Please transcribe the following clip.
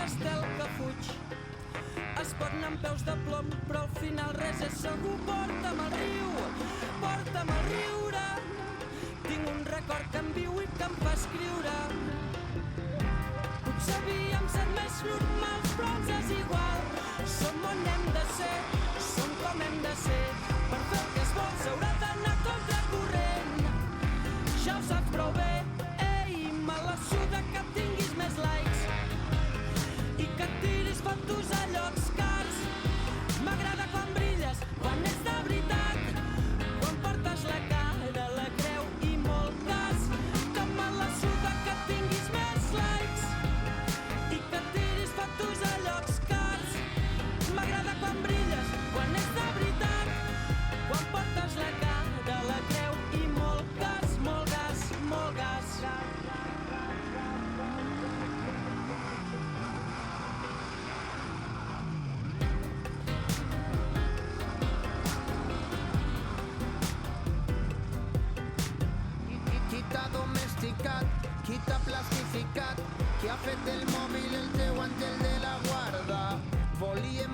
l'estel que fuig. Es pot anar amb peus de plom, però al final res és segur. Porta'm al riu, porta'm al riure. Tinc un record que em viu i que em fa escriure. Potser havíem set més normals, però ens és igual. Som on hem de ser, som com hem de ser. Per fer el que es vol s'haurà d'anar contra corrent. Ja ho saps prou bé, ei, me la suda que tinguis més likes i que et tiris fotos a llocs cars. M'agrada quan brilles, quan ets de veritat, quan portes la cara, la creu i molt gas. Que me la suda que tinguis més likes i que et tiris fotos a llocs cars. M'agrada quan brilles, quan ets de veritat, quan portes la cara, la creu i molt gas, molt gas, molt gas. Qui t'ha domesticat, qui t'ha plastificat, qui ha fet del mòbil el teu àngel de la guarda. Volíem